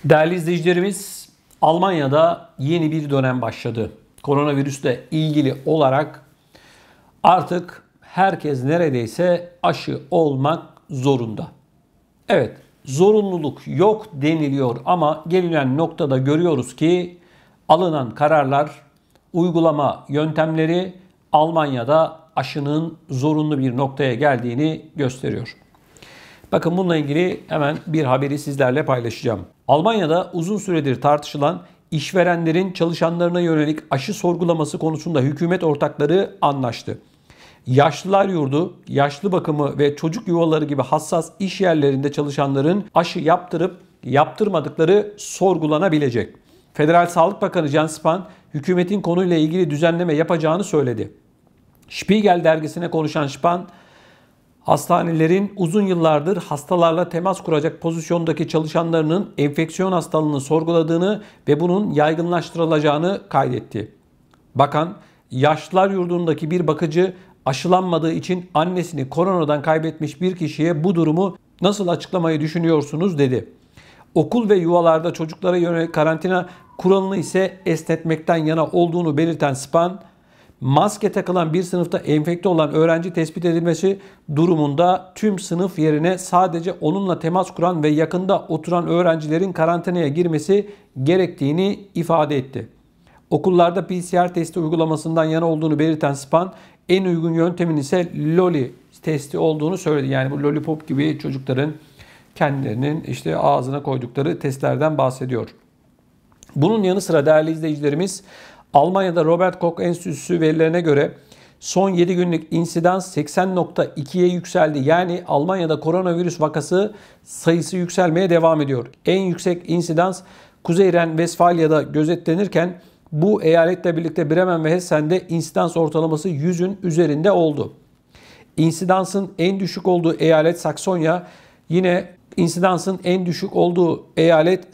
Değerli izleyicilerimiz, Almanya'da yeni bir dönem başladı. Koronavirüsle ilgili olarak artık herkes neredeyse aşı olmak zorunda. Evet, zorunluluk yok deniliyor ama gelinen noktada görüyoruz ki alınan kararlar, uygulama yöntemleri Almanya'da aşının zorunlu bir noktaya geldiğini gösteriyor. Bakın bununla ilgili hemen bir haberi sizlerle paylaşacağım. Almanya'da uzun süredir tartışılan işverenlerin çalışanlarına yönelik aşı sorgulaması konusunda hükümet ortakları anlaştı. Yaşlılar yurdu, yaşlı bakımı ve çocuk yuvaları gibi hassas iş yerlerinde çalışanların aşı yaptırıp yaptırmadıkları sorgulanabilecek. Federal Sağlık Bakanı Jens Spahn, hükümetin konuyla ilgili düzenleme yapacağını söyledi. Spiegel dergisine konuşan Spahn, hastanelerin uzun yıllardır hastalarla temas kuracak pozisyondaki çalışanlarının enfeksiyon hastalığını sorguladığını ve bunun yaygınlaştırılacağını kaydetti. Bakan, yaşlılar yurdundaki bir bakıcı aşılanmadığı için annesini koronadan kaybetmiş bir kişiye bu durumu nasıl açıklamayı düşünüyorsunuz dedi. Okul ve yuvalarda çocuklara yönelik karantina kuralını ise esnetmekten yana olduğunu belirten Spahn, maske takılan bir sınıfta enfekte olan öğrenci tespit edilmesi durumunda tüm sınıf yerine sadece onunla temas kuran ve yakında oturan öğrencilerin karantinaya girmesi gerektiğini ifade etti. Okullarda PCR testi uygulamasından yana olduğunu belirten Spahn, en uygun yöntemin ise Loli testi olduğunu söyledi. Yani bu lollipop gibi çocukların kendilerinin ağzına koydukları testlerden bahsediyor. Bunun yanı sıra değerli izleyicilerimiz, Almanya'da Robert Koch Enstitüsü verilerine göre son 7 günlük insidans 80.2'ye yükseldi. Yani Almanya'da koronavirüs vakası sayısı yükselmeye devam ediyor. En yüksek insidans Kuzey Ren-Vesfalya'da gözetlenirken bu eyaletle birlikte Bremen ve Hessen'de insidans ortalaması 100'ün üzerinde oldu. İnsidansın en düşük olduğu eyalet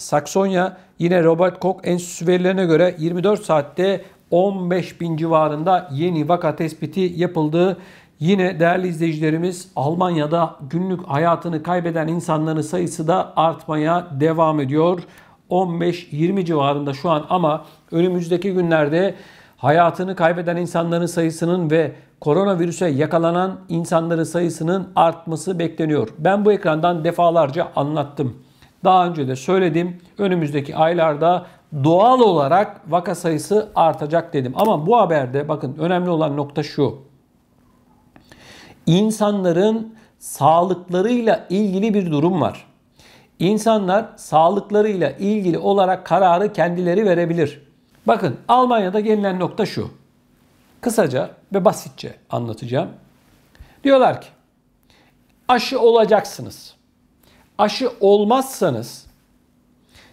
Saksonya, yine Robert Koch Enstitüsü verilerine göre 24 saatte 15.000 civarında yeni vaka tespiti yapıldı. Yine değerli izleyicilerimiz, Almanya'da günlük hayatını kaybeden insanların sayısı da artmaya devam ediyor. 15-20 civarında şu an ama önümüzdeki günlerde hayatını kaybeden insanların sayısının ve koronavirüse yakalanan insanların sayısının artması bekleniyor. Ben bu ekrandan defalarca anlattım. Daha önce de söyledim. Önümüzdeki aylarda doğal olarak vaka sayısı artacak dedim. Ama bu haberde bakın önemli olan nokta şu. İnsanların sağlıklarıyla ilgili bir durum var. İnsanlar sağlıklarıyla ilgili olarak kararı kendileri verebilir. Bakın Almanya'da gelinen nokta şu. Kısaca ve basitçe anlatacağım. Diyorlar ki aşı olacaksınız. Aşı olmazsanız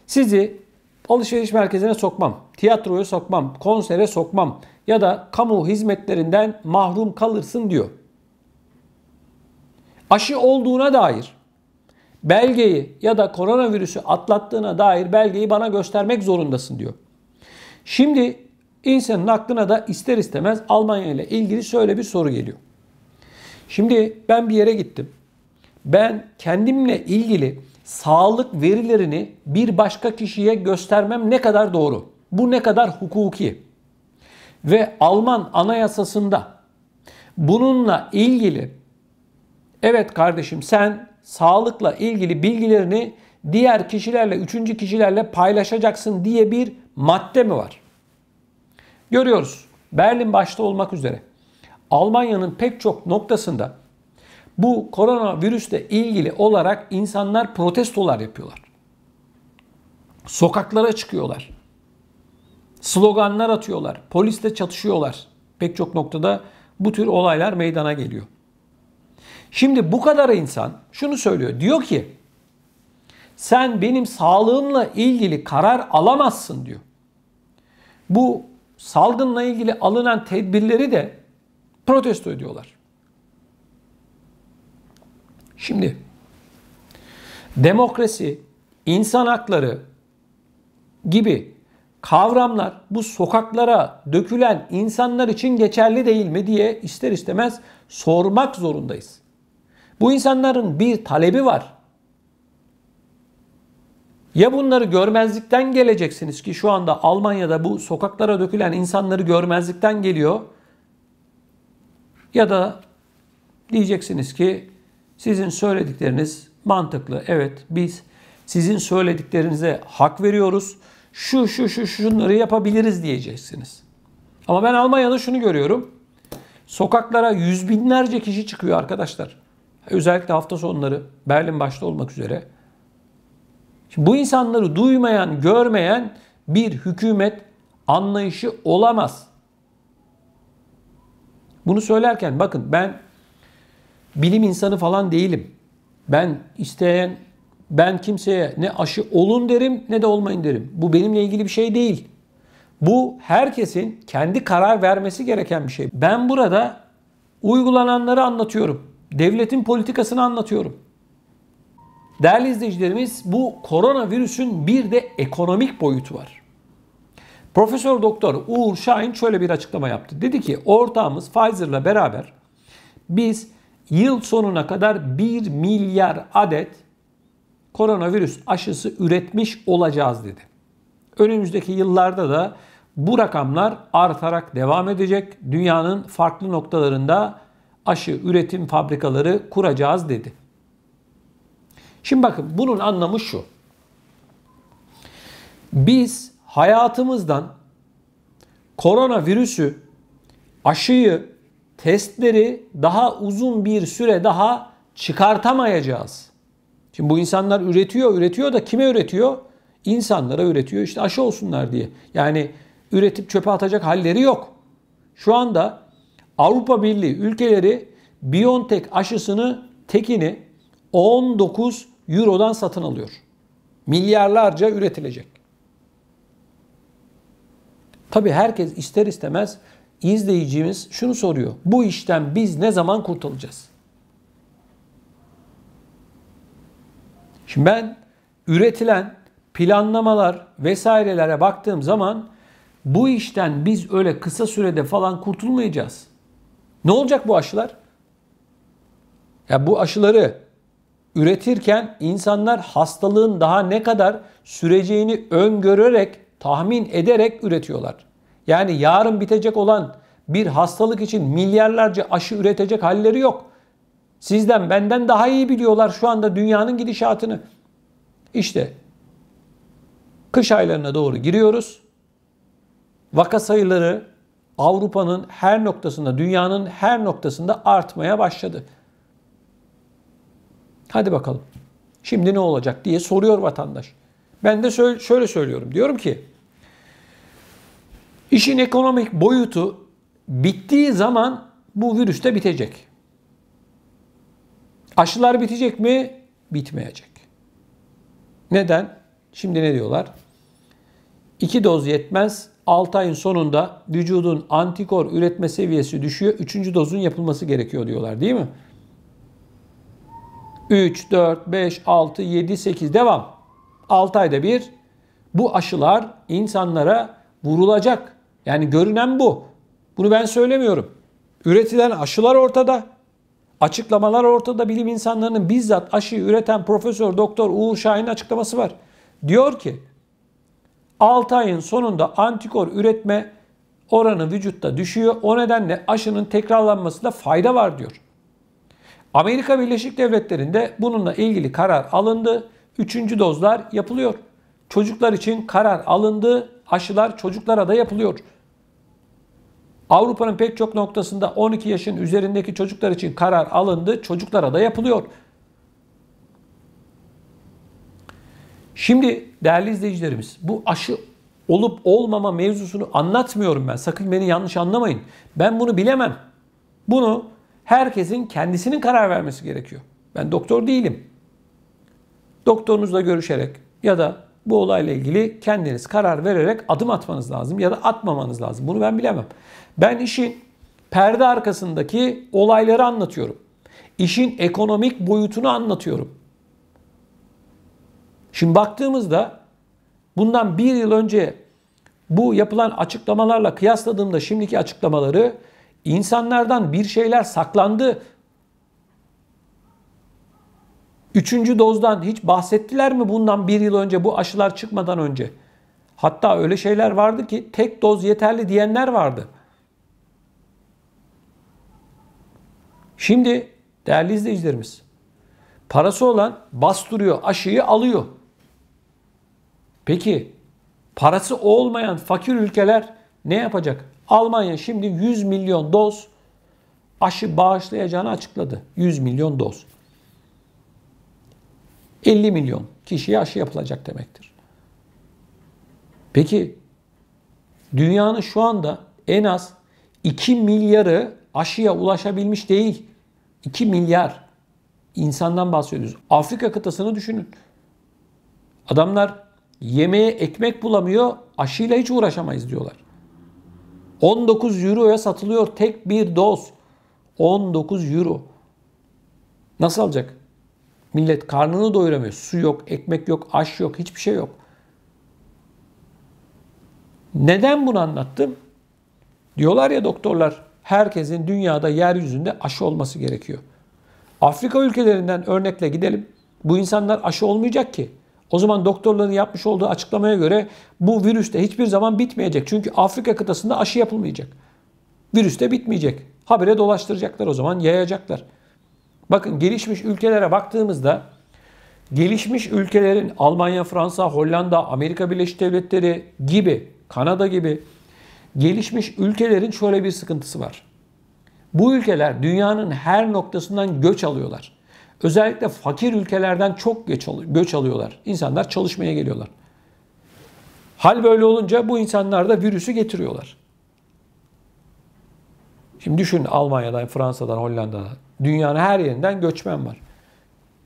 sizi alışveriş merkezine sokmam, tiyatroya sokmam, konsere sokmam ya da kamu hizmetlerinden mahrum kalırsın diyor. Aşı olduğuna dair belgeyi ya da koronavirüsü atlattığına dair belgeyi bana göstermek zorundasın diyor. Şimdi insanın aklına da ister istemez Almanya ile ilgili şöyle bir soru geliyor. Şimdi ben bir yere gittim. Ben kendimle ilgili sağlık verilerini bir başka kişiye göstermem ne kadar doğru? Bu ne kadar hukuki? Ve Alman anayasasında bununla ilgili evet kardeşim sen sağlıkla ilgili bilgilerini diğer kişilerle, üçüncü kişilerle paylaşacaksın diye bir madde mi var? Görüyoruz. Berlin başta olmak üzere Almanya'nın pek çok noktasında bu koronavirüsle ilgili olarak insanlar protestolar yapıyorlar. Sokaklara çıkıyorlar. Sloganlar atıyorlar. Polisle çatışıyorlar. Pek çok noktada bu tür olaylar meydana geliyor. Şimdi bu kadar insan şunu söylüyor. Diyor ki sen benim sağlığımla ilgili karar alamazsın diyor. Bu salgınla ilgili alınan tedbirleri de protesto ediyorlar. Şimdi demokrasi, insan hakları gibi kavramlar bu sokaklara dökülen insanlar için geçerli değil mi diye ister istemez sormak zorundayız. Bu insanların bir talebi var. Ya bunları görmezlikten geleceksiniz ki şu anda Almanya'da bu sokaklara dökülen insanları görmezlikten geliyor. Ya da diyeceksiniz ki sizin söyledikleriniz mantıklı. Evet, biz sizin söylediklerinize hak veriyoruz. Şunları yapabiliriz diyeceksiniz. Ama ben Almanya'da şunu görüyorum. Sokaklara yüz binlerce kişi çıkıyor arkadaşlar. Özellikle hafta sonları Berlin başta olmak üzere. Şimdi bu insanları duymayan, görmeyen bir hükümet anlayışı olamaz. Bunu söylerken bakın ben bilim insanı falan değilim. Ben kimseye ne aşı olun derim ne de olmayın derim. Bu benimle ilgili bir şey değil. Bu herkesin kendi karar vermesi gereken bir şey. Ben burada uygulananları anlatıyorum. Devletin politikasını anlatıyorum. Değerli izleyicilerimiz, bu koronavirüsün bir de ekonomik boyutu var. Profesör Doktor Uğur Şahin şöyle bir açıklama yaptı. Dedi ki ortağımız Pfizer'la beraber biz yıl sonuna kadar 1 milyar adet koronavirüs aşısı üretmiş olacağız dedi. Önümüzdeki yıllarda da bu rakamlar artarak devam edecek. Dünyanın farklı noktalarında aşı üretim fabrikaları kuracağız dedi. Şimdi bakın bunun anlamı şu. Biz hayatımızdan koronavirüsü, aşıyı, testleri daha uzun bir süre daha çıkartamayacağız. Şimdi bu insanlar üretiyor da kime üretiyor? İnsanlara üretiyor işte aşı olsunlar diye. Yani üretip çöpe atacak halleri yok. Şu anda Avrupa Birliği ülkeleri BioNTech aşısını tekini 19 Euro'dan satın alıyor. Milyarlarca üretilecek. Tabii herkes ister istemez izleyicimiz şunu soruyor. Bu işten biz ne zaman kurtulacağız? Şimdi ben üretilen planlamalar vesairelere baktığım zaman bu işten biz öyle kısa sürede falan kurtulmayacağız. Ne olacak bu aşılar? Ya bu aşıları üretirken insanlar hastalığın daha ne kadar süreceğini öngörerek, tahmin ederek üretiyorlar. Yani yarın bitecek olan bir hastalık için milyarlarca aşı üretecek halleri yok. Sizden benden daha iyi biliyorlar şu anda dünyanın gidişatını. İşte kış aylarına doğru giriyoruz. Vaka sayıları Avrupa'nın her noktasında, dünyanın her noktasında artmaya başladı. Hadi bakalım. Şimdi ne olacak diye soruyor vatandaş. Ben de şöyle söylüyorum. Diyorum ki işin ekonomik boyutu bittiği zaman bu virüs de bitecek. Aşılar bitecek mi? Bitmeyecek. Neden? Şimdi ne diyorlar? 2 doz yetmez. 6 ayın sonunda vücudun antikor üretme seviyesi düşüyor. 3. dozun yapılması gerekiyor diyorlar değil mi? 3, 4, 5, 6, 7, 8 devam. 6 ayda bir bu aşılar insanlara vurulacak. Yani görünen bu. Bunu ben söylemiyorum. Üretilen aşılar ortada. Açıklamalar ortada. Bilim insanlarının bizzat aşıyı üreten Profesör Doktor Uğur Şahin'in açıklaması var. Diyor ki 6 ayın sonunda antikor üretme oranı vücutta düşüyor. O nedenle aşının tekrarlanmasında fayda var diyor. Amerika Birleşik Devletleri'nde bununla ilgili karar alındı. 3. dozlar yapılıyor. Çocuklar için karar alındı. Aşılar çocuklara da yapılıyor. Avrupa'nın pek çok noktasında 12 yaşın üzerindeki çocuklar için karar alındı. Çocuklara da yapılıyor. Şimdi değerli izleyicilerimiz, bu aşı olup olmama mevzusunu anlatmıyorum ben. Sakın beni yanlış anlamayın. Ben bunu bilemem. Bunu herkesin kendisinin karar vermesi gerekiyor. Ben doktor değilim. Doktorunuzla görüşerek ya da bu olayla ilgili kendiniz karar vererek adım atmanız lazım ya da atmamanız lazım. Bunu ben bilemem. Ben işin perde arkasındaki olayları anlatıyorum. İşin ekonomik boyutunu anlatıyorum. Şimdi baktığımızda bundan 1 yıl önce bu yapılan açıklamalarla kıyasladığımda şimdiki açıklamaları insanlardan bir şeyler saklandı. Üçüncü dozdan hiç bahsettiler mi bundan bir yıl önce, bu aşılar çıkmadan önce? Hatta öyle şeyler vardı ki tek doz yeterli diyenler vardı. Şimdi değerli izleyicilerimiz, parası olan bastırıyor, aşıyı alıyor. Peki parası olmayan fakir ülkeler ne yapacak? Almanya şimdi 100 milyon doz aşı bağışlayacağını açıkladı. 100 milyon doz. 50 milyon kişiye aşı yapılacak demektir. Peki dünyanın şu anda en az 2 milyarı aşıya ulaşabilmiş değil. 2 milyar insandan bahsediyoruz. Afrika kıtasını düşünün. Adamlar yemeğe ekmek bulamıyor, aşıyla hiç uğraşamayız diyorlar. 19 euroya satılıyor tek bir doz. 19 euro. Nasıl alacak? Millet karnını doyuramıyor. Su yok, ekmek yok, aş yok, hiçbir şey yok. Neden bunu anlattım? Diyorlar ya doktorlar, herkesin dünyada, yeryüzünde aşı olması gerekiyor. Afrika ülkelerinden örnekle gidelim. Bu insanlar aşı olmayacak ki. O zaman doktorların yapmış olduğu açıklamaya göre bu virüs de hiçbir zaman bitmeyecek. Çünkü Afrika kıtasında aşı yapılmayacak. Virüs de bitmeyecek. Habire dolaştıracaklar o zaman, yayacaklar. Bakın gelişmiş ülkelere baktığımızda, gelişmiş ülkelerin Almanya, Fransa, Hollanda, Amerika Birleşik Devletleri gibi, Kanada gibi gelişmiş ülkelerin şöyle bir sıkıntısı var. Bu ülkeler dünyanın her noktasından göç alıyorlar. Özellikle fakir ülkelerden çok göç alıyorlar. İnsanlar çalışmaya geliyorlar. Hal böyle olunca bu insanlar da virüsü getiriyorlar. Şimdi düşün, Almanya'dan, Fransa'dan, Hollanda'dan, dünyanın her yerinden göçmen var.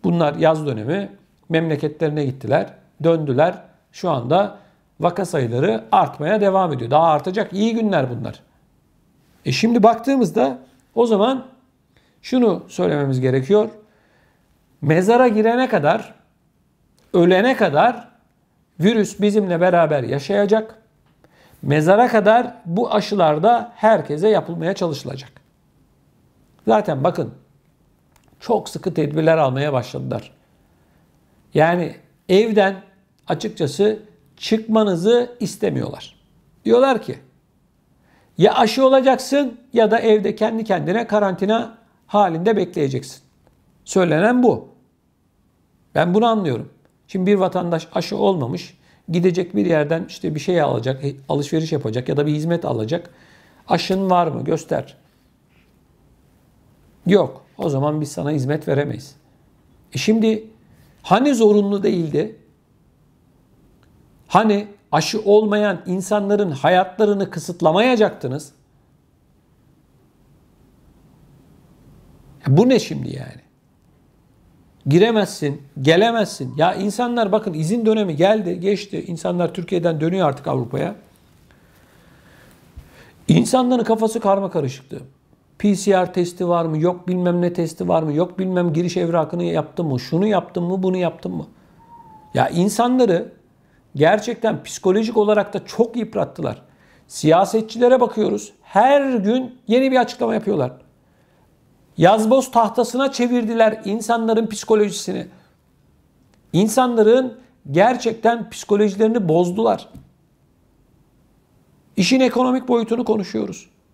Bunlar yaz dönemi memleketlerine gittiler, döndüler. Şu anda vaka sayıları artmaya devam ediyor. Daha artacak, iyi günler bunlar. Şimdi baktığımızda o zaman şunu söylememiz gerekiyor. Mezara girene kadar, ölene kadar virüs bizimle beraber yaşayacak. Mezara kadar bu aşılar da herkese yapılmaya çalışılacak. Zaten bakın çok sıkı tedbirler almaya başladılar. Yani evden açıkçası çıkmanızı istemiyorlar. Diyorlar ki ya aşı olacaksın ya da evde kendi kendine karantina halinde bekleyeceksin. Söylenen bu. Ben bunu anlıyorum. Şimdi bir vatandaş aşı olmamış, gidecek bir yerden işte bir şey alacak, alışveriş yapacak ya da bir hizmet alacak. Aşın var mı? Göster. Yok. O zaman biz sana hizmet veremeyiz. Şimdi hani zorunlu değildi? Hani aşı olmayan insanların hayatlarını kısıtlamayacaktınız? Bu ne şimdi yani? Giremezsin, gelemezsin. Ya insanlar bakın, izin dönemi geldi, geçti. İnsanlar Türkiye'den dönüyor artık Avrupa'ya. İnsanların kafası karmakarışıktı. PCR testi var mı? Yok bilmem ne testi var mı? Yok bilmem giriş evrakını yaptın mı? Şunu yaptın mı? Bunu yaptın mı? Ya insanları gerçekten psikolojik olarak da çok yıprattılar. Siyasetçilere bakıyoruz. Her gün yeni bir açıklama yapıyorlar. Yazboz tahtasına çevirdiler insanların psikolojisini. İnsanların gerçekten psikolojilerini bozdular. İşin ekonomik boyutunu konuşuyoruz.